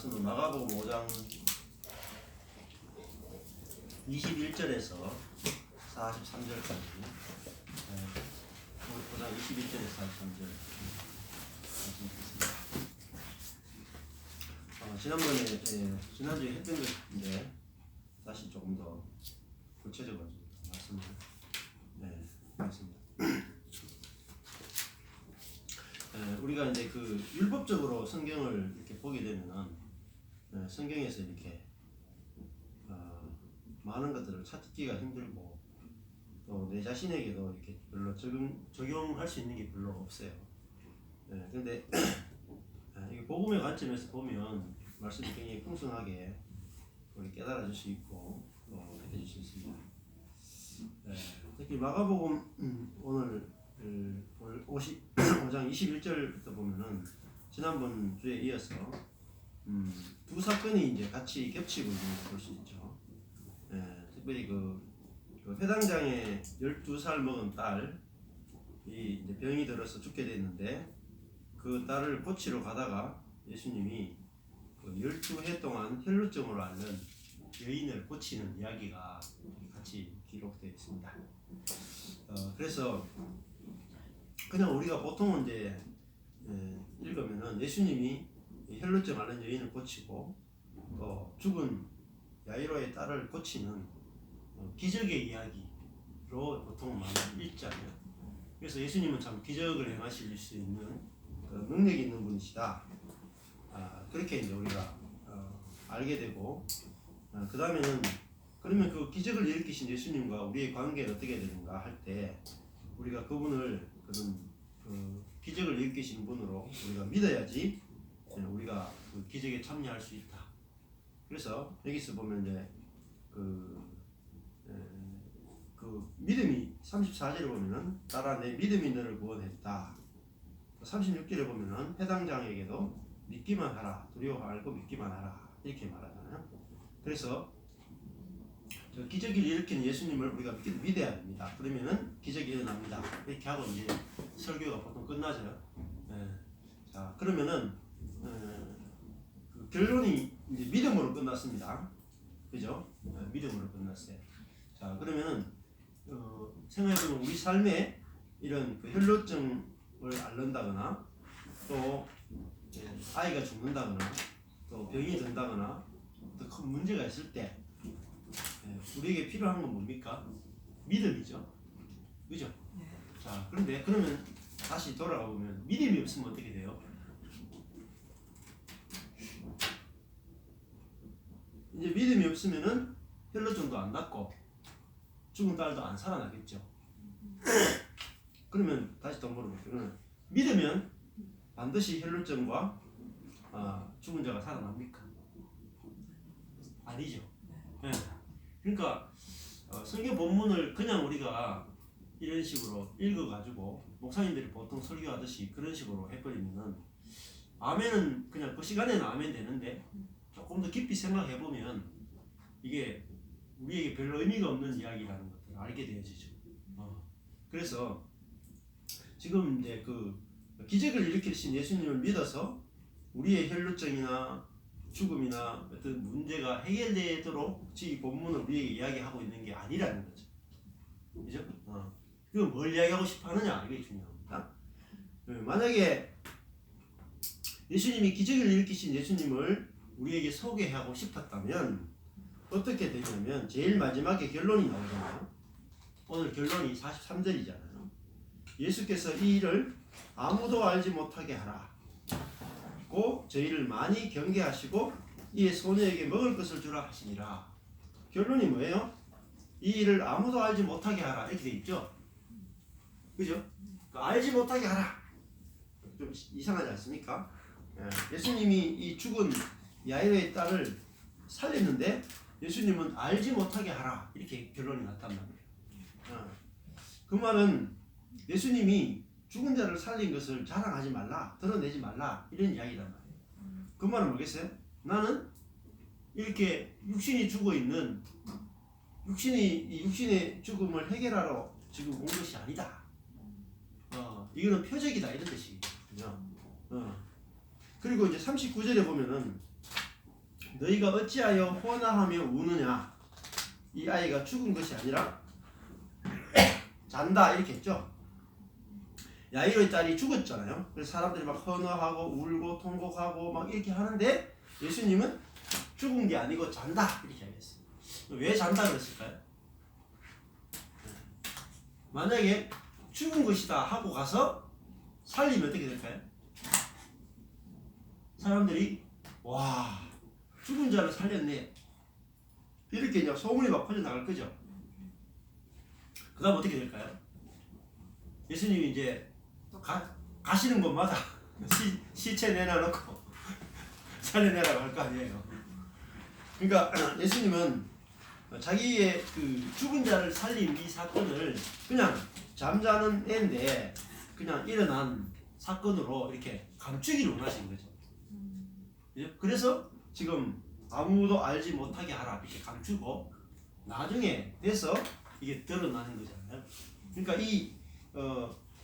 말씀은 마가복음 5장 21절에서 43절까지 5장 21절에서 43절 말씀드리겠습니다. 지난번에 지난주에 했던 것인데 다시 조금 더 구체적으로 말씀을 하겠습니다. 우리가 이제 그 율법적으로 성경을 이렇게 보게 되면은 성경에서 이렇게 많은 것들을 찾기가 힘들고 또 내 자신에게도 이렇게 별로 적용할 수 있는 게 별로 없어요. 그런데 이 복음의 관점에서 보면 말씀이 굉장히 풍성하게 우리 깨달아질 수 있고 또 해줄 수 있습니다. 특히 마가복음 오늘 5장 21절부터 보면은 지난번 주에 이어서 두 사건이 이제 같이 겹치고 있는 걸 볼 수 있죠. 특별히 그 회당장의 12살 먹은 딸이 이제 병이 들어서 죽게 됐는데 그 딸을 고치러 가다가 예수님이 그 12해 동안 혈루증으로 앓는 여인을 고치는 이야기가 같이 기록되어 있습니다. 그래서 그냥 우리가 보통은 이제 읽으면은 예수님이 혈루증 앓는 여인을 고치고 또 죽은 야이로의 딸을 고치는 기적의 이야기로 보통 많이 읽잖아요. 그래서 예수님은 참 기적을 행하실 수 있는 능력이 있는 분이시다. 그렇게 이제 우리가 알게 되고 그 다음에는 그러면 그 기적을 일으키신 예수님과 우리의 관계는 어떻게 되는가 할 때 우리가 그분을 그런 기적을 일으키시는 분으로 우리가 믿어야지 우리가 그 기적에 참여할 수 있다. 그래서 여기서 보면 이제 그 믿음이 34절에 보면은 따라 내 믿음이 너를 구원했다. 36절에 보면은 회당장에게도 믿기만 하라. 두려워 말고 믿기만 하라. 이렇게 말하잖아요. 그래서 기적을 일으키는 예수님을 우리가 믿어야 됩니다. 그러면은 기적이 일어납니다. 이렇게 하고 이제 설교가 보통 끝나죠. 자, 그러면은 그 결론이 이제 믿음으로 끝났습니다. 그죠? 믿음으로 끝났어요. 자, 그러면은 생각해보면 우리 삶에 이런 그 혈루증을 앓는다거나 또 아이가 죽는다거나 또 병이 든다거나 또 큰 문제가 있을 때 우리에게 필요한 건 뭡니까? 믿음이죠. 그죠? 자, 그러면 다시 돌아가 보면 믿음이 없으면 어떻게 돼요? 이제 믿음이 없으면은 혈루증도 안 낫고 죽은 딸도 안 살아나겠죠. 그러면 다시 또 물어볼게요. 믿으면 반드시 혈루증과 죽은 자가 살아납니까? 아니죠. 네. 그러니까 성경 본문을 그냥 우리가 이런 식으로 읽어가지고 목사님들이 보통 설교하듯이 그런 식으로 해버리면은 아멘은 그냥 그 시간에는 아멘 되는데 조금 더 깊이 생각해보면 이게 우리에게 별로 의미가 없는 이야기라는 것들을 알게 되어지죠. 그래서 지금 이제 그 기적을 일으키신 예수님을 믿어서 우리의 혈루증이나 죽음이나 어떤 문제가 해결되도록 이 본문을 우리에게 이야기하고 있는 게 아니라는 거죠. 그죠? 그럼 뭘 이야기하고 싶어 하느냐 이게 중요합니다. 만약에 예수님이 기적을 일으키신 예수님을 우리에게 소개하고 싶었다면 어떻게 되냐면 제일 마지막에 결론이 나오잖아요. 오늘 결론이 43절이잖아요. 예수께서 이 일을 아무도 알지 못하게 하라. 고 저희를 많이 경계하시고 이에 소녀에게 먹을 것을 주라 하시니라. 결론이 뭐예요? 이 일을 아무도 알지 못하게 하라. 이렇게 돼 있죠. 그죠? 알지 못하게 하라. 좀 이상하지 않습니까? 예수님이 이 죽은 야이로의 딸을 살렸는데 예수님은 알지 못하게 하라. 이렇게 결론이 났단 말이에요. 그 말은 예수님이 죽은 자를 살린 것을 자랑하지 말라, 드러내지 말라 이런 이야기란 말이에요. 그 말은 뭐겠어요? 나는 이렇게 육신이 죽어 있는 육신의 죽음을 해결하러 지금 온 것이 아니다. 이거는 표적이다 이런 뜻이거든요. 그리고 이제 39절에 보면은 너희가 어찌하여 호나하며 우느냐. 이 아이가 죽은 것이 아니라 잔다 이렇게 했죠. 야이로의 딸이 죽었잖아요. 그래서 사람들이 막 헌어하고 울고 통곡하고 막 이렇게 하는데 예수님은 죽은 게 아니고 잔다 이렇게 하겠어요. 왜 잔다 그랬을까요? 만약에 죽은 것이다 하고 가서 살리면 어떻게 될까요? 사람들이 와 죽은 자를 살렸네 이렇게 그냥 소문이 막 퍼져나갈 거죠. 그 다음 어떻게 될까요? 예수님이 이제 가시는 곳마다 시체 내놔놓고 살려내라고 할 거 아니에요. 그러니까 예수님은 자기의 그 죽은 자를 살린 이 사건을 그냥 잠자는 애인데 그냥 일어난 사건으로 이렇게 감추기를 원하신 거죠. 그래서 지금 아무도 알지 못하게 하라 이렇게 감추고 나중에 돼서 이게 드러나는 거잖아요. 그러니까 이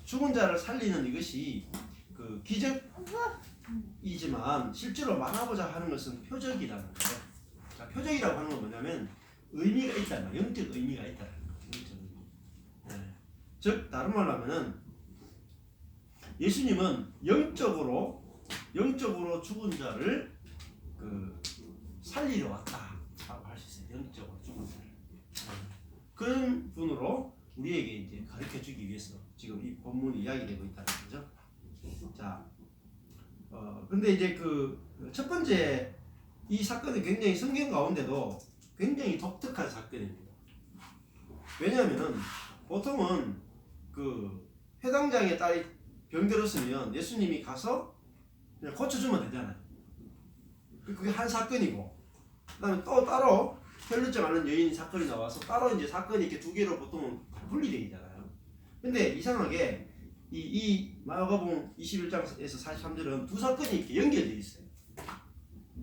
죽은 자를 살리는 이것이 그 기적이지만 실제로 말하고자 하는 것은 표적이라는 거예요. 자, 표적이라고 하는 건 뭐냐면 의미가 있다는 거예요. 영적 의미가 있다는 거예요. 네. 즉 다른 말로 하면은 예수님은 영적으로 죽은 자를 그 살리러 왔다라고 할 수 있어요. 영적으로 죽은 자를. 그런 분으로 우리에게 이제 가르쳐 주기 위해서 지금 이 본문이 이야기되고 있다는 거죠. 자, 근데 이제 그 첫 번째 이 사건이 굉장히 성경 가운데도 굉장히 독특한 사건입니다. 왜냐하면은 보통은 그 회당장의 딸이 병들었으면 예수님이 가서 그냥 고쳐주면 되잖아요. 그게 한 사건이고, 그다음에 또 따로 혈루증 앓는 여인 사건이 나와서 따로 이제 사건이 이렇게 두 개로 보통은 분리되어 있잖아요. 근데 이상하게 이 마가복음 21장에서 43절은 두 사건이 이렇게 연결되어 있어요.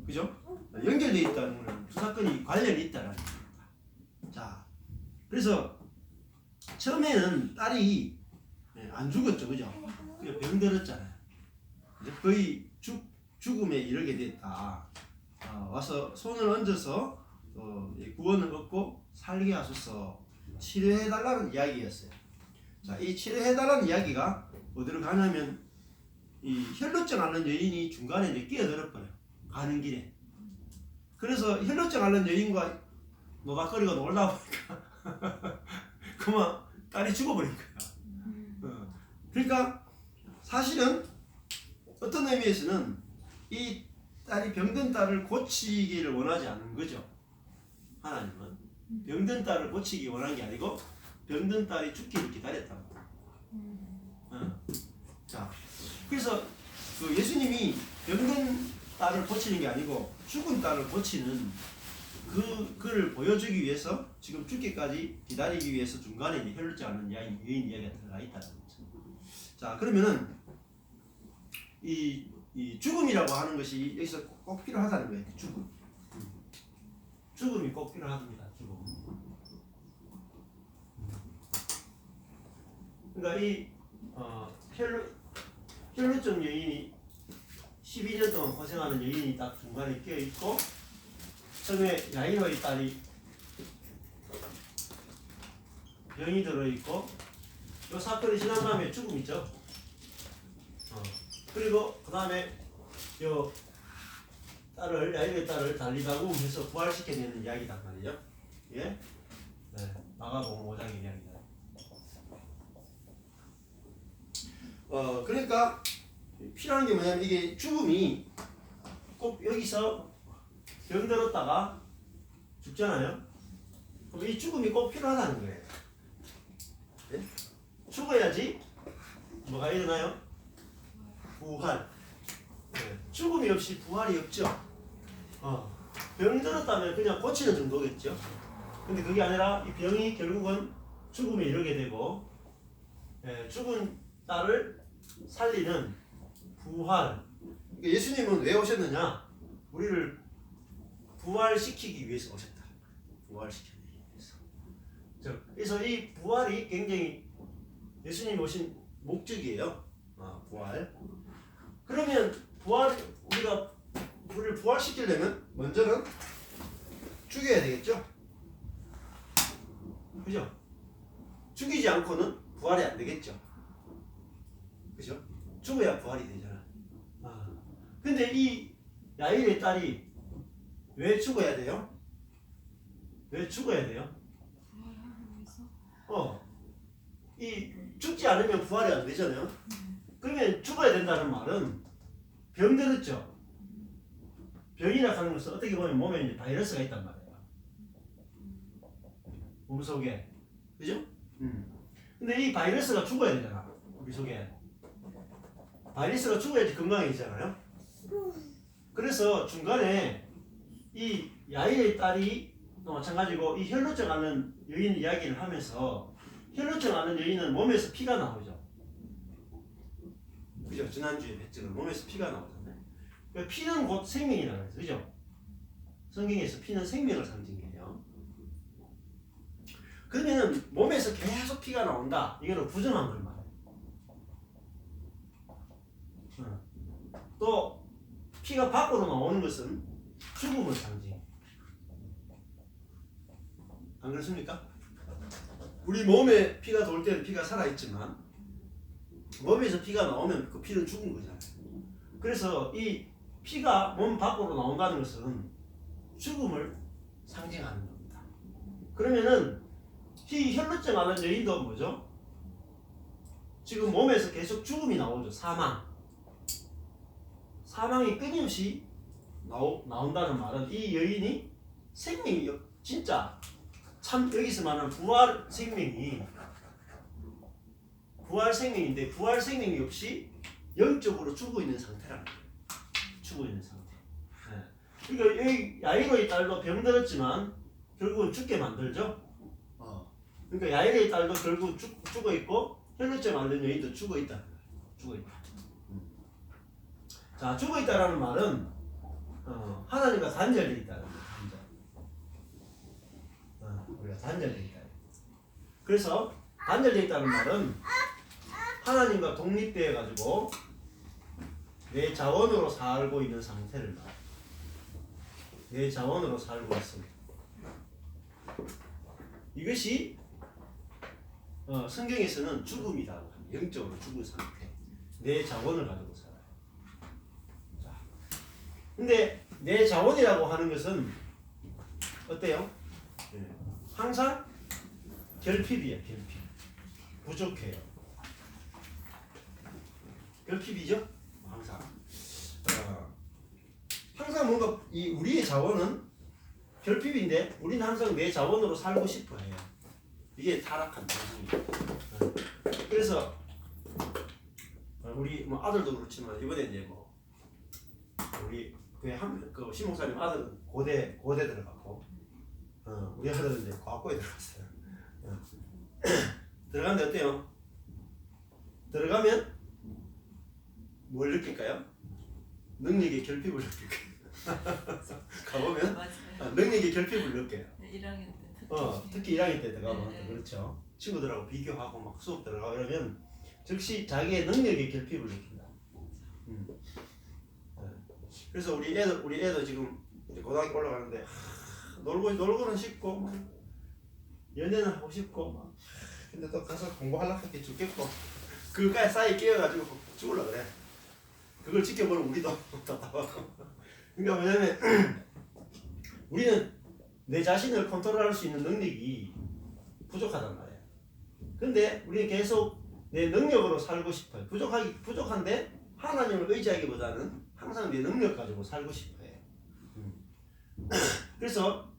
그죠? 연결되어 있다는 것은 두 사건이 관련이 있다는 겁니다. 자, 그래서 처음에는 딸이 안 죽었죠, 그죠? 그냥 병들었잖아요. 거의 죽음에 이르게 됐다. 와서 손을 얹어서 구원을 얻고 살게 하소서 치료해달라는 이야기였어요. 자, 이 치료해달라는 이야기가 어디로 가냐면 이 혈루증 앓는 여인이 중간에 이제 끼어들었거든요. 가는 길에. 그래서 혈루증 앓는 여인과 노닥거리고 놀다 보니까 그만 딸이 죽어버린 거야. 그러니까 사실은 어떤 의미에서는 이 딸이 병든 딸을 고치기를 원하지 않는 거죠. 하나님은 병든 딸을 고치기 원한 게 아니고 병든 딸이 죽기를 기다렸다고. 자, 그래서 그 예수님이 병든 딸을 고치는 게 아니고 죽은 딸을 고치는 그를 보여주기 위해서 지금 죽기까지 기다리기 위해서 중간에 이제 혈루증 앓는 여인 이야기가 들어가 있다는 거죠. 자, 그러면은 이 죽음이라고 하는 것이 여기서 꼭 필요하다는 거예요. 죽음이 꼭 필요합니다. 죽음. 그러니까 이 혈루증 여인이 12년 동안 고생하는 여인이 딱 중간에 끼어 있고 처음에 야이로의 딸이 병이 들어 있고 이 사건이 지난 다음에 죽음이죠. 그리고 그 다음에 요 딸을 야이로의 딸을 달리다구해서 부활시켜내는 이야기단 말이죠. 예, 네, 마가복음 5장의 이야기다. 그러니까 필요한 게 뭐냐면 이게 죽음이 꼭 여기서 병들었다가 죽잖아요. 그럼 이 죽음이 꼭 필요하다는 거예요. 네? 죽어야지 뭐가 일어나요? 부활. 네. 죽음이 없이 부활이 없죠. 병들었다면 그냥 고치는 정도겠죠. 근데 그게 아니라 이 병이 결국은 죽음에 이르게 되고 죽은 딸을 살리는 부활. 예수님은 왜 오셨느냐? 우리를 부활시키기 위해서 오셨다. 부활시키기 위해서. 그래서 이 부활이 굉장히 예수님이 오신 목적이에요. 부활. 그러면 부활 우리가 우리를 부활시키려면 먼저는 죽여야 되겠죠? 그죠? 죽이지 않고는 부활이 안 되겠죠? 그죠? 죽어야 부활이 되잖아. 근데 이 야일의 딸이 왜 죽어야 돼요? 왜 죽어야 돼요? 이 죽지 않으면 부활이 안 되잖아요. 그러면 죽어야 된다는 말은 병들었죠. 병이라 하는 것은 어떻게 보면 몸에 이제 바이러스가 있단 말이에요. 몸 속에. 그죠? 근데 이 바이러스가 죽어야 되잖아. 우리 속에. 바이러스가 죽어야지 건강해지잖아요. 그래서 중간에 이 야일의 딸이 또 마찬가지고 이 혈루증 앓는 여인 이야기를 하면서 혈루증 앓는 여인은 몸에서 피가 나오죠. 그죠? 지난주에 뵀죠. 몸에서 피가 나오잖아요. 그러니까 피는 곧 생명이라고 해서 그죠? 성경에서 피는 생명을 상징해요. 그러면 몸에서 계속 피가 나온다. 이거는 부정한 걸 말해요. 또 피가 밖으로 나오는 것은 죽음을 상징해요. 안 그렇습니까? 우리 몸에 피가 돌 때는 피가 살아있지만 몸에서 피가 나오면 그 피는 죽은 거잖아요. 그래서 이 피가 몸 밖으로 나온다는 것은 죽음을 상징하는 겁니다. 그러면은 이 혈루증 앓는 여인도 뭐죠? 지금 몸에서 계속 죽음이 나오죠. 사망이 끊임없이 나온다는 말은 이 여인이 생명이 진짜 참 여기서 말하는 부활 생명인데 부활 생명이 없이 영적으로 죽어 있는 상태라는 거예요. 죽어 있는 상태. 네. 그러니까 여기 야이로의 딸도 병들었지만 결국은 죽게 만들죠. 그러니까 야이로의 딸도 결국 죽어 있고 혈루증 앓는 여인도 죽어 있다. 죽어 있다. 자, 죽어 있다라는 말은 하나님과 단절되어 있다는 거예요. 우리가 단절되어 있다. 그래서 단절되어 있다는 말은 하나님과 독립되어 가지고 내 자원으로 살고 있는 상태를 말해요. 내 자원으로 살고 있습니다. 이것이 성경에서는 죽음이라고 합니다. 영적으로 죽은 상태. 내 자원을 가지고 살아요. 자, 근데 내 자원이라고 하는 것은 어때요? 항상 결핍이에요. 결핍. 부족해요. 결핍이죠? 항상. 항상 뭔가 우리의 자원은 결핍인데 우리는 항상 내 자원으로 살고 싶어 해요. 이게 타락한 정신이에요. 그래서 우리 아들도 그렇지만 이번에 이제 우리 그 신목사님 아들은 고대 들어갔고 우리 아들은 이제 과학고에 들어갔어요. 들어갔는데 어때요? 들어가면 뭘 느낄까요? 능력의 결핍을 느낄 거예요. 가보면 능력의 결핍을 느껴요. 1학년 때 특히 1학년 때 들어가면 그렇죠. 친구들하고 비교하고 막 수업 들어가고 이러면 즉시 자기의 능력의 결핍을 느낀다. 그래서 우리 애도 지금 이제 고등학교 올라가는데 놀고는 싶고 연애는 하고 싶고 근데 또 가서 공부하려고 할게 죽겠고 그거에 쌓이 끼어가지고 죽으려 그래. 그걸 지켜보는 우리도 답답하고. 그러니까 왜냐면 우리는 내 자신을 컨트롤할 수 있는 능력이 부족하단 말이야. 근데 우리는 계속 내 능력으로 살고 싶어요. 부족한데 하나님을 의지하기보다는 항상 내 능력 가지고 살고 싶어요. 그래서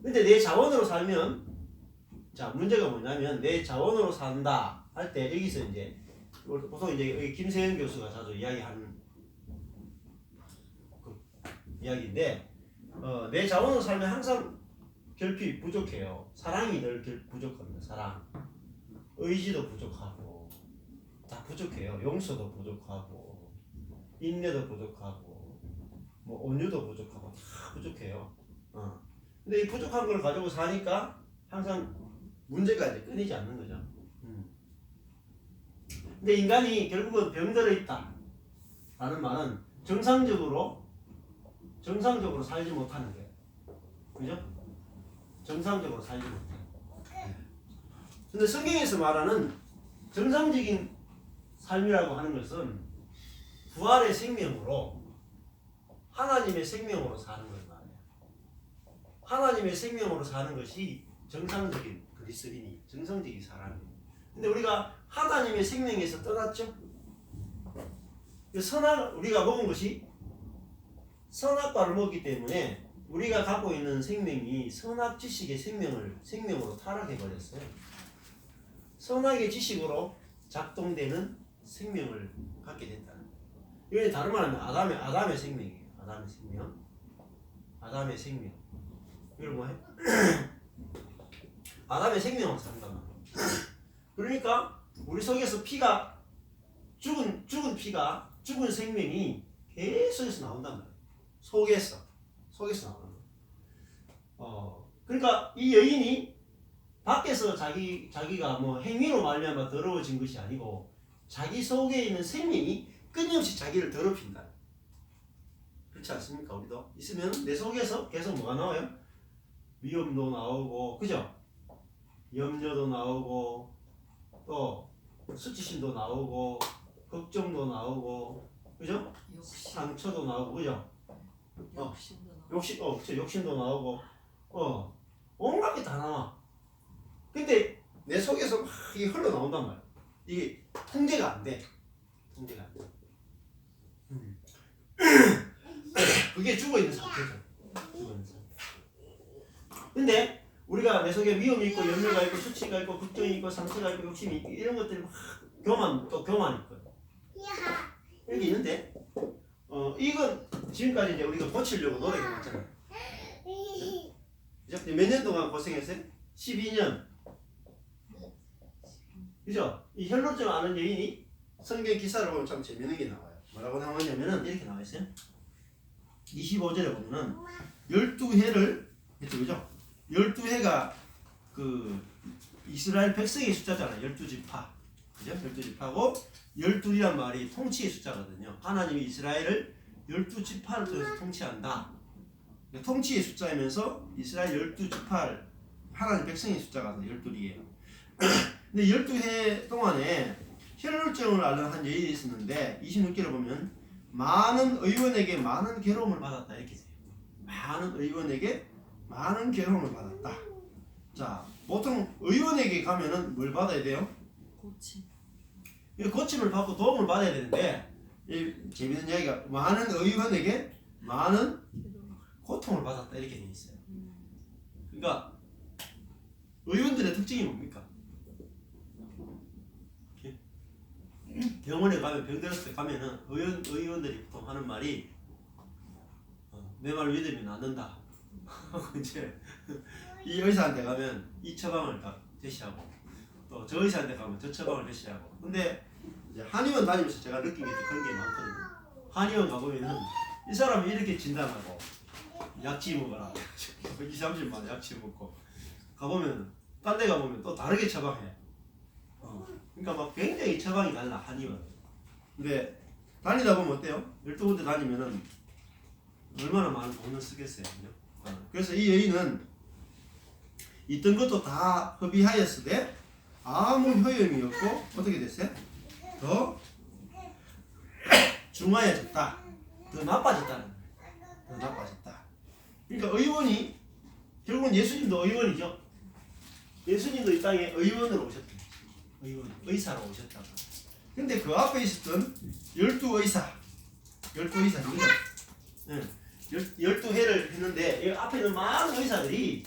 근데 내 자원으로 살면 자 문제가 뭐냐면 내 자원으로 산다 할 때 여기서 이제 보통 이제 여기 김세현 교수가 자주 이야기하는 그 이야기인데 내 자원으로 살면 항상 결핍 부족해요. 사랑이 늘 부족합니다. 사랑, 의지도 부족하고 다 부족해요. 용서도 부족하고 인내도 부족하고 뭐 온유도 부족하고 다 부족해요. 근데 이 부족한 걸 가지고 사니까 항상 문제가 이제 끊이지 않는 거죠. 근데 인간이 결국은 병들어 있다 라는 말은 정상적으로 정상적으로 살지 못하는 거예요. 그죠? 정상적으로 살지 못해. 근데 성경에서 말하는 정상적인 삶이라고 하는 것은 부활의 생명으로 하나님의 생명으로 사는 걸 말해요. 하나님의 생명으로 사는 것이 정상적인 그리스도인이 정상적인 사람이에요. 근데 우리가 하나님의 생명에서 떠났죠? 우리가 먹은 것이 선악과를 먹기 때문에 우리가 갖고 있는 생명이 선악 지식의 생명으로 타락해버렸어요. 선악의 지식으로 작동되는 생명을 갖게 된다는 거예요. 이건 다른 말하면 아담의 생명이에요. 아담의 생명. 이걸 뭐해? 아담의 생명으로 산단 말이에요. 그러니까 우리 속에서 피가 죽은 피가 죽은 생명이 계속해서 나온단 말이에요. 속에서 나오는 거예요. 그러니까 이 여인이 밖에서 자기가 뭐 행위로 말미암아 더러워진 것이 아니고 자기 속에 있는 생명이 끊임없이 자기를 더럽힌다. 그렇지 않습니까? 우리도 있으면 내 속에서 계속 뭐가 나와요? 위험도 나오고, 그죠? 염려도 나오고, 또 수치심도 나오고, 걱정도 나오고, 그죠? 상처도 나오고, 그죠? 욕심도 나오고, 온갖 게 다 나와. 근데 내 속에서 막 이게 흘러나온단 말이야. 이게 통제가 안 돼. 그게 죽어있는 상태죠. 근데 우리가 내 속에 위험이 있고 염려가 있고 수치가 있고 걱정이 있고 상처가 있고 욕심이 있고 이런 것들이 막 교만이 있거든. 이렇게 있는데 이건 지금까지 이제 우리가 고치려고 노력해왔잖아요. 이제 몇 년 동안 고생했어요? 12년. 그죠? 이 혈루증 아는 여인이 성경 기사를 보면 참 재밌는 게 나와요. 뭐라고 나오냐면은 이렇게 나와 있어요. 25절에 보면은 12해를 했죠, 그죠? 12해가 그 이스라엘 백성의 숫자잖아요. 12지파. 그죠? 12지파고 12이란 말이 통치의 숫자거든요. 하나님이 이스라엘을 12지파를 통해서 통치한다. 통치의 숫자이면서 이스라엘 12지파를 하나님 백성의 숫자가 12이에요. 근데 12해 동안에 혈루증을 앓는 한 여인이 있었는데 26절에 보면 많은 의원에게 많은 괴로움을 받았다 이렇게 돼요. 많은 의원에게 많은 괴로움을 받았다. 자, 보통 의원에게 가면은 뭘 받아야 돼요? 고침을 받고 도움을 받아야 되는데 이 재밌는 이야기가 많은 의원에게 많은 고통을 받았다 이렇게 돼 있어요. 그러니까 의원들의 특징이 뭡니까? 병원에 가면 병들었을 때 가면은 의원들이 보통 하는 말이 내 말 믿으면 낫는다. 하고 이제 이 의사한테 가면 이 처방을 다 제시하고 또 저 의사한테 가면 저 처방을 제시하고. 근데 이제 한의원 다니면서 제가 느낀 게 그런 게 많거든요. 한의원 가보면은 이 사람이 이렇게 진단하고 약치 먹어라 20, 30만 약치 먹고 가보면 딴 데 가보면 또 다르게 처방해. 그러니까 막 굉장히 처방이 달라 한의원. 근데 다니다 보면 어때요? 12군데 다니면은 얼마나 많은 돈을 쓰겠어요. 그래서 이 여인은 있던 것도 다 허비하였으되 아무 효용이 없고 어떻게 됐어요? 더 중하여졌다. 더 나빠졌다는 거예요. 더 나빠졌다. 그러니까 의원이 결국은 예수님도 의원이죠. 예수님도 이 땅에 의원으로 오셨다. 의사로 오셨다가. 근데 그 앞에 있었던 12의사. 12의사입니다. 12회를 했는데, 이 앞에 있는 많은 의사들이,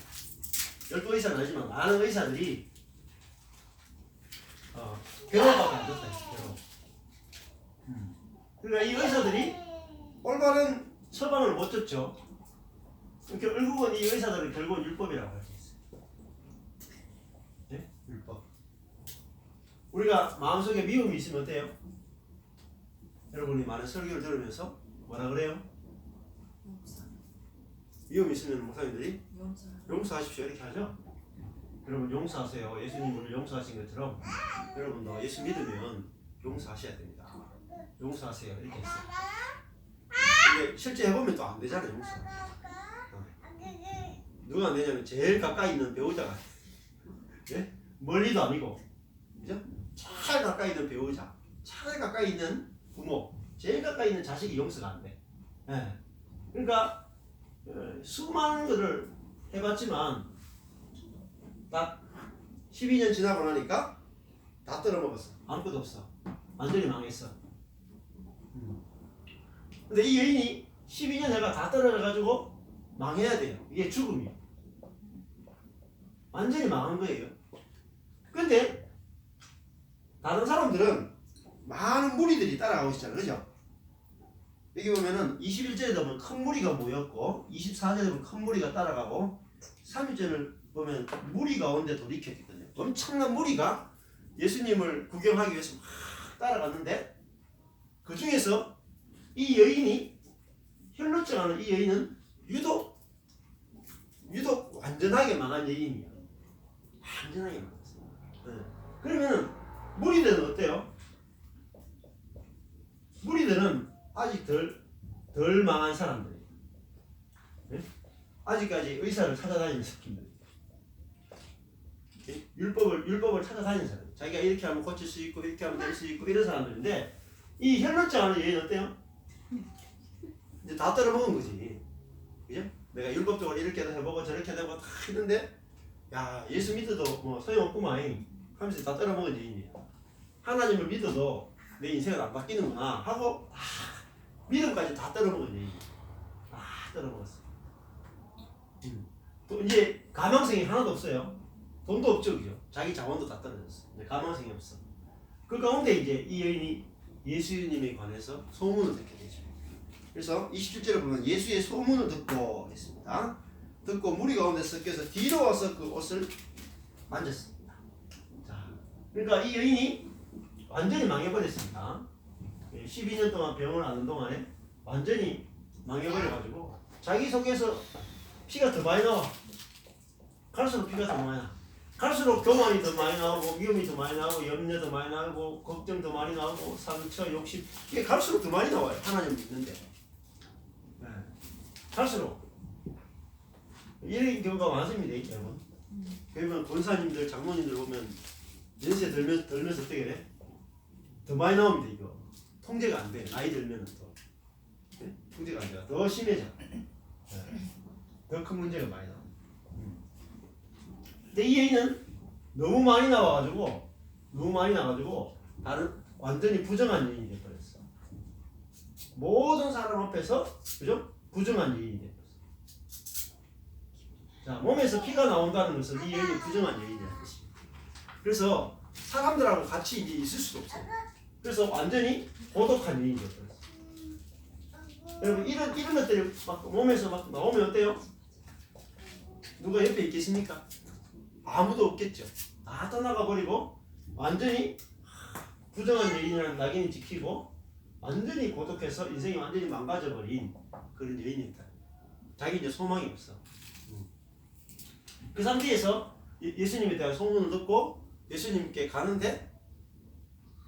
12의사는 아니지만 많은 의사들이, 괴로움밖에 안 줬다. 괴로움. 그러니까 이 의사들이 올바른 처방을 못 줬죠. 결국은 이 의사들은 결국은 율법이라고 할 수 있어요. 네? 율법. 우리가 마음속에 미움이 있으면 어때요? 여러분이 많은 설교를 들으면서 뭐라 그래요? 미움이 있으면 목사님들이 용서하십시오 이렇게 하죠? 여러분 용서하세요. 예수님을 용서하신 것처럼 여러분도 예수 믿으면 용서하셔야 됩니다. 용서하세요 이렇게 했어요. 근데 실제 해보면 또 안 되잖아요. 목사. 누가 안 되냐면 제일 가까이 있는 배우자가 예? 멀리도 아니고 그죠? 제일 가까이 있는 배우자, 제일 가까이 있는 부모, 제일 가까이 있는 자식이 용서가 안 돼. 예. 그러니까 수많은 것을 해봤지만 딱 12년 지나고 나니까 다 떨어먹었어. 아무것도 없어. 완전히 망했어. 근데 이 여인이 12년 내가 다 떨어져가지고 망해야 돼요. 이게 죽음이에요. 완전히 망한 거예요. 근데 다른 사람들은 많은 무리들이 따라가고 있잖아요. 그죠? 여기 보면은 21절에 보면 큰 무리가 모였고 24절에 보면 큰 무리가 따라가고 30절을 보면 무리 가운데 돌이켰거든요. 엄청난 무리가 예수님을 구경하기 위해서 막 따라갔는데 그 중에서 이 여인이 혈루증하는 이 여인은 유독 완전하게 망한 여인이야. 완전하게 망했어. 네. 그러면 무리들은 어때요? 무리들은 아직 덜 망한 사람들이에요. 네? 아직까지 의사를 찾아다니는 새끼들. 율법을 찾아다니는 사람. 자기가 이렇게 하면 고칠 수 있고 이렇게 하면 될 수 있고 이런 사람들인데 이 혈루증하는 여인 어때요? 이제 다 떨어먹은 거지. 그죠? 내가 율법적으로 이렇게 해보고 저렇게 해보고 다 했는데 야 예수 믿어도 뭐 소용없구만 하면서 다 떨어먹은 여인이야. 하나님을 믿어도 내 인생은 안 바뀌는구나 하고 믿음까지 다 떨어먹은 여인이야. 다 떨어먹었어. 또 이제 가망성이 하나도 없어요. 돈도 없죠, 그죠? 자기 자원도 다 떨어졌어. 이제 가망성이 없어. 그 가운데 이제 이 여인이 예수님에 관해서 소문을 듣게 되죠. 그래서 27절에 보면 예수의 소문을 듣고 했습니다. 듣고 무리 가운데 섞여서 뒤로 와서 그 옷을 만졌습니다. 자, 그러니까 이 여인이 완전히 망해버렸습니다. 12년 동안 병을 앓는 동안에 완전히 망해버려가지고 자기 속에서 피가 더 많이 나와. 갈수록 피가 더 많이 나. 갈수록 교만이 더 많이 나오고 미움이 더 많이 나오고 염려 더 많이 나오고 걱정 더 많이 나오고 상처, 욕심 이게 갈수록 더 많이 나와요. 하나님 믿는데. 네. 갈수록 이런 경우가 많습니다, 여러분. 그러면 권사님들, 장로님들 보면 연세 들면서 어떻게 돼? 더 많이 나옵니다, 이거. 통제가 안 돼. 나이 들면은 더. 네? 통제가 안 돼. 더 심해져. 네. 더 큰 문제가 많이 나옵니다. 근데 이 여인은 너무 많이 나와가지고 다른 완전히 부정한 여인이 되어버렸어. 모든 사람 앞에서 그죠? 부정한 여인이 되어버렸어. 자, 몸에서 피가 나온다는 것은 이 여인이 부정한 여인이라는 것입니다. 그래서 사람들하고 같이 이제 있을 수가 없어요. 그래서 완전히 고독한 여인이 되어버렸어. 여러분 이런 것들이 막 몸에서 막 나오면 어때요? 누가 옆에 있겠습니까? 아무도 없겠죠. 다 떠나가 버리고 완전히 부정한 여인이라는 낙인이 찍히고 완전히 고독해서 인생이 완전히 망가져 버린 그런 여인이다. 자기 이제 소망이 없어. 그 상태에서 예수님에 대한 소문을 듣고 예수님께 가는데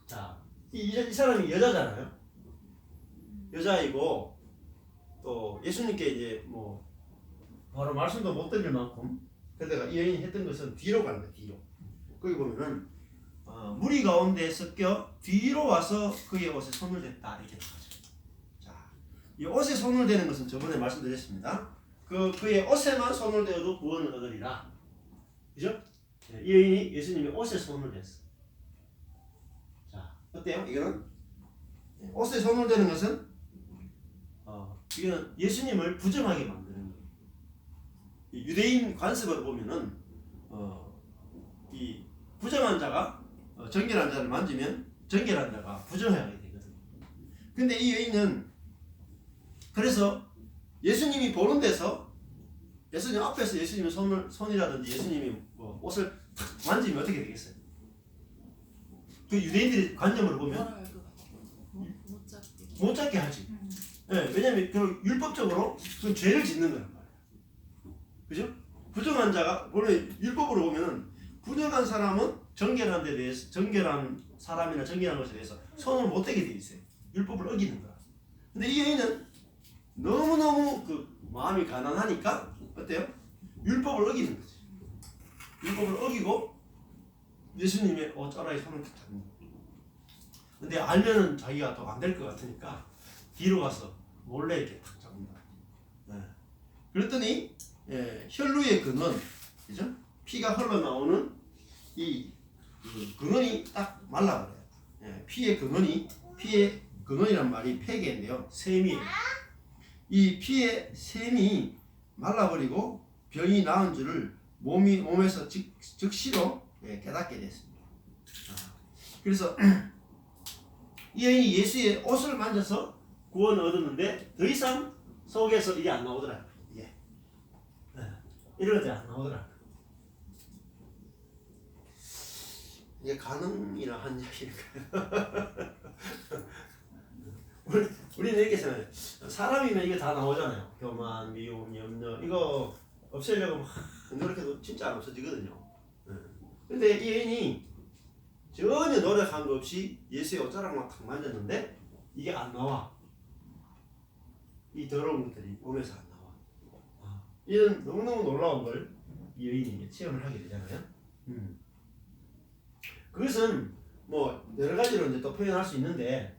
자, 이 사람이 여자잖아요. 여자이고 또 예수님께 이제 뭐 바로 말씀도 못 드릴 만큼 그러다가 이 여인이 했던 것은 뒤로 가는 거예요. 뒤로. 거기 보면은 무리 가운데 섞여 뒤로 와서 그의 옷에 손을 댔다 이렇게 나오죠. 자, 이 옷에 손을 대는 것은 저번에 말씀드렸습니다. 그의 옷에만 손을 대어도 구원을 얻으리라. 그죠? 이 여인이 예수님의 옷에 손을 댔어. 자, 어때요? 이거는 옷에 손을 대는 것은 이거는 예수님을 부정하게 만드는 거예요. 유대인 관습으로 보면은 이 부정한 자가 정결한 자를 만지면 정결한 자가 부정하게 되거든요. 근데 이 여인은 그래서 예수님이 보는 데서 예수님 앞에서 예수님의 손이라든지 예수님이 뭐 옷을 탁 만지면 어떻게 되겠어요? 그 유대인들의 관념으로 보면 못 잡게 하지. 네, 왜냐면 그 율법적으로 그 죄를 짓는 거란 말이에요. 그죠? 부정한 자가 원래 율법으로 보면은 부정한 사람은 정결한 데 대해서 정결한 사람이나 정결한 것에 대해서 손을 못 대게 돼 있어요. 율법을 어기는 거야. 근데 이 여인은 너무너무 그 마음이 가난하니까 어때요? 율법을 어기는 거지. 율법을 어기고 예수님의 옷자락에 손을 탁 잡는 거예요. 근데 알면은 자기가 또 안 될 것 같으니까 뒤로 가서 몰래 이렇게 탁 잡는다. 네. 그랬더니 혈루의 근원, 그죠? 피가 흘러나오는 이 근원이 딱 말라버려요. 피의 근원이란 말이 폐계인데요. 셈이에요. 이 피의 셈이 말라버리고 병이 나은 줄을 몸에서 즉시로 깨닫게 됐습니다. 그래서 이 여인이 예수의 옷을 만져서 구원을 얻었는데 더 이상 속에서 이게 안 나오더라. 이게 이런 것들이 안 나오더라. 이게 가능이라 한 이야기일까요? 우리는 이렇게 생각해요. 사람이면 이게 다 나오잖아요. 교만, 미움, 염려 이거 없애려고 막 노력해도 진짜 안 없어지거든요. 근데 이 여인이 전혀 노력한 거 없이 예수의 옷자락만 탁 만졌는데 이게 안 나와. 이 더러운 것들이 몸에서 안 나와. 이런 너무너무 놀라운 걸 이 여인이 체험을 하게 되잖아요. 그것은 뭐 여러 가지로 이제 또 표현할 수 있는데,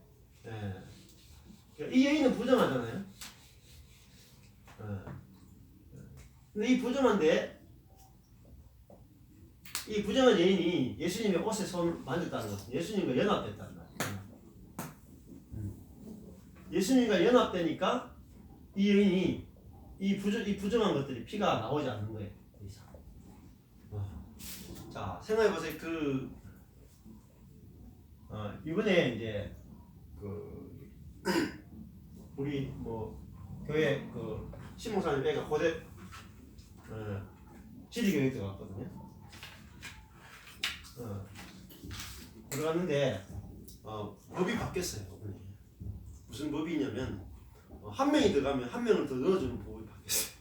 이 여인은 부정하잖아요. 근데 이 부정한데, 이 부정한 여인이 예수님의 옷에 손을 만졌다는 것은 예수님과 연합됐다는 말이에요. 예수님과 연합되니까 이 여인이 이 부정한 것들이 피가 나오지 않는 거예요. 더 이상. 자, 생각해보세요. 이번에 이제 우리 뭐 교회 신목사님 애가 고대 지리교회 들어갔거든요. 들어갔는데 법이 바뀌었어요. 무슨 법이냐면 한 명이 들어가면 한 명을 더 넣어주는 법이 바뀌었어요.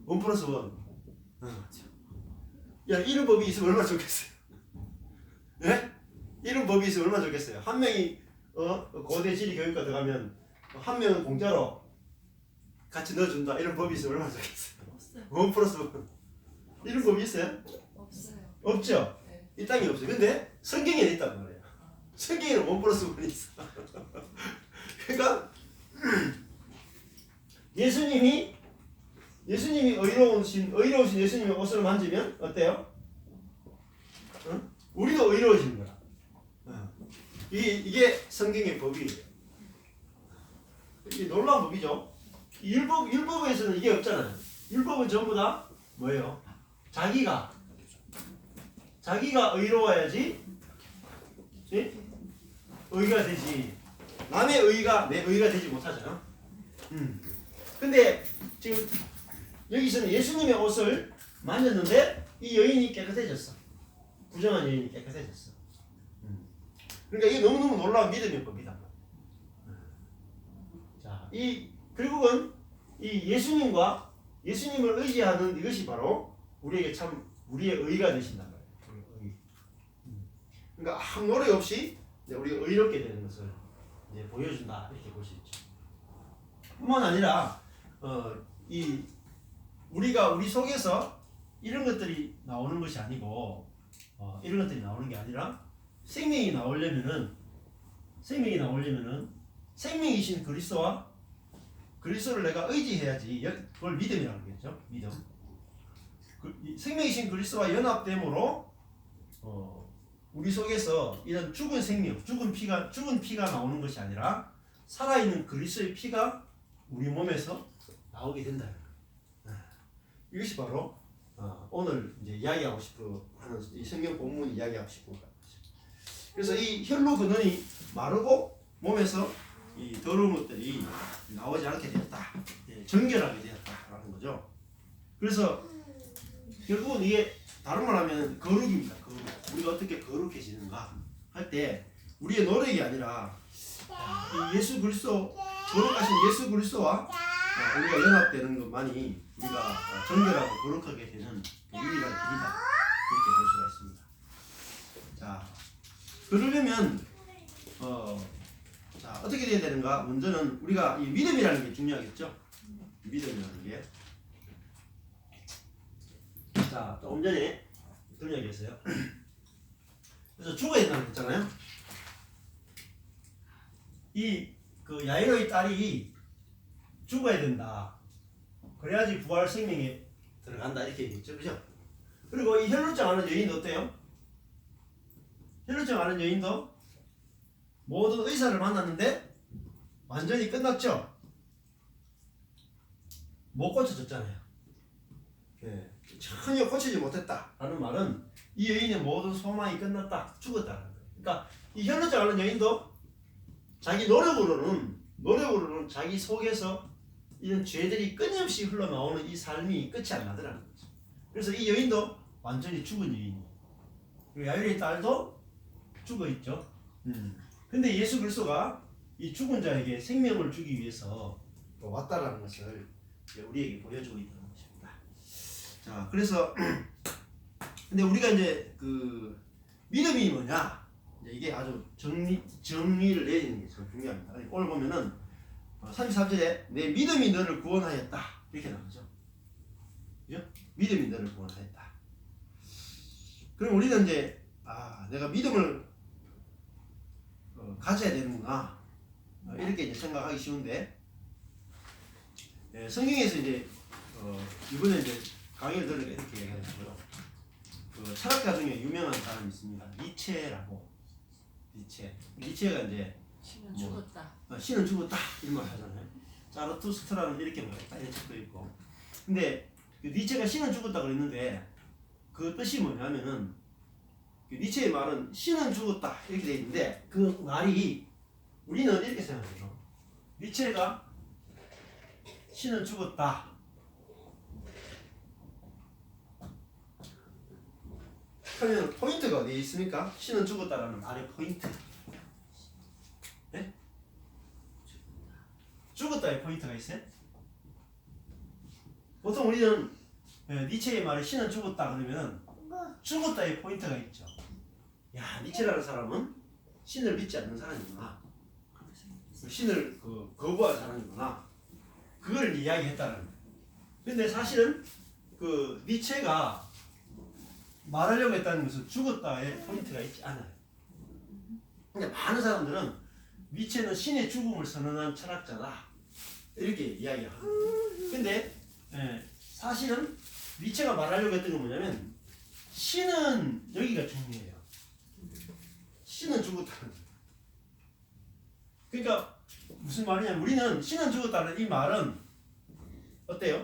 1+1. 야, 이런 법이 있으면 얼마나 좋겠어요. 예? 이런 법이 있으면 얼마나 좋겠어요. 한 명이 고대 지리 교육과 들어가면 한 명은 공짜로 같이 넣어준다. 이런 법이 있으면 얼마나 좋겠어요. 없어요. 1+1. 이런 법이 있어요? 없어요. 없죠? 네. 이 땅에 없어요. 근데 성경에 있단 말이에요. 성경에는 1+1이 있어. 그러니까 예수님이 의로우신 예수님의 옷을 만지면 어때요? 우리도 의로워지는 거야. 이게 성경의 법이에요. 이게 놀라운 법이죠. 율법에서는 이게 없잖아요. 율법은 전부 다 뭐예요? 자기가 의로워야지 의가 되지. 남의 의가 내 의가 되지 못하잖아. 근데 지금 여기서는 예수님의 옷을 만졌는데 이 여인이 깨끗해졌어. 부정한 여인이 깨끗해졌어. 그러니까 이게 너무너무 놀라운 믿음의 법이다. 자, 결국은 이 예수님을 의지하는 이것이 바로 우리에게 참 우리의 의가 되신단 말이에요. 그러니까 아무 노력 없이 우리가 의롭게 되는 것을 이제 보여준다 이렇게 볼 수 있죠. 뿐만 아니라 우리 속에서 이런 것들이 나오는 것이 아니고 이런 것들이 나오는 게 아니라 생명이 나오려면은 생명이신 그리스도를 내가 의지해야지. 그걸 믿음이라고 그러겠죠. 믿음. 생명이신 그리스도와 연합됨으로 우리 속에서 이런 죽은 피가 나오는 것이 아니라 살아있는 그리스도의 피가 우리 몸에서 나오게 된다. 이것이 바로 오늘 이제 이야기하고 싶은 하는 이 성경 본문이 이야기하고 싶은 거예요. 그래서 이 혈로 근원이 마르고 몸에서 이 더러운 것들이 나오지 않게 되었다. 정결하게 되었다라는 거죠. 그래서 결국은 이게 다른 말 하면 거룩입니다. 거룩. 우리가 어떻게 거룩해지는가 할 때 우리의 노력이 아니라 이 예수 그리스도 거룩하신 예수 그리스도와 우리가 연합되는 것만이 우리가 정결하고 거룩하게 되는 유일한 길이다. 이렇게 볼 수가 있습니다. 자, 그러려면 어떻게 돼야 되는가? 먼저는 우리가 이 믿음이라는 게 중요하겠죠. 믿음이라는 게. 자, 조금 전에 그런 얘기 했어요. 그래서 죽어야 된다고 했잖아요. 그 야이로의 딸이 죽어야 된다. 그래야지 부활 생명에 들어간다. 이렇게 얘기했죠. 그죠? 그리고 이 혈루증 앓는 여인도 어때요? 혈루증 앓는 여인도 모든 의사를 만났는데 완전히 끝났죠? 못 고쳐졌잖아요. 네. 전혀 고치지 못했다 라는 말은 이 여인의 모든 소망이 끝났다, 죽었다는 거예요. 그러니까 이 혈루증 앓는 여인도 자기 노력으로는 자기 속에서 이런 죄들이 끊임없이 흘러나오는 이 삶이 끝이 안 나더라는 거죠. 그래서 이 여인도 완전히 죽은 여인이에요. 그리고 야이로의 딸도 죽어 있죠. 근데 예수 그리스도가 이 죽은 자에게 생명을 주기 위해서 또 왔다라는 것을 우리에게 보여주고 있다는 것입니다. 자, 그래서 근데 우리가 이제 그 믿음이 뭐냐? 이게 아주 정리를 내리는 게 참 중요합니다. 오늘 보면은 33절에 내 믿음이 너를 구원하였다 이렇게 나오죠. 그죠? 믿음이 너를 구원하였다. 그럼 우리는 이제 내가 믿음을 가져야 되는구나 이렇게 이제 생각하기 쉬운데 성경에서 이제 이번에 이제 강의를 들으니까 이렇게 얘기하더라고요. 그 철학가 중에 유명한 사람이 있습니다. 니체가 이제 신은 죽었다. 신은 죽었다 이런 말 하잖아요. 자르투스트라는 이렇게 말했다 이런 책도 있고. 근데 그 니체가 신은 죽었다 그랬는데 그 뜻이 뭐냐면은 그 니체의 말은 신은 죽었다 이렇게 돼 있는데 그 말이 우리는 이렇게 생각해요. 니체가 신은 죽었다. 그러면 포인트가 어디에 있습니까? 신은 죽었다라는 말의 포인트. 네? 죽었다의 포인트가 있어요? 보통 우리는 니체의 말에 신은 죽었다 그러면 죽었다의 포인트가 있죠. 야, 니체라는 사람은 신을 믿지 않는 사람이구나. 신을 거부하는 사람이구나. 그걸 이야기했다는 거예요. 근데 사실은 그 니체가 말하려고 했다는 것은 죽었다의 포인트가 있지 않아요. 근데 많은 사람들은 니체는 신의 죽음을 선언한 철학자다 이렇게 이야기합니다. 근데 사실은 니체가 말하려고 했던 건 뭐냐면 신은 여기가 중요해요. 신은 죽었다는 거예요. 그러니까 무슨 말이냐면 우리는 신은 죽었다는 이 말은 어때요?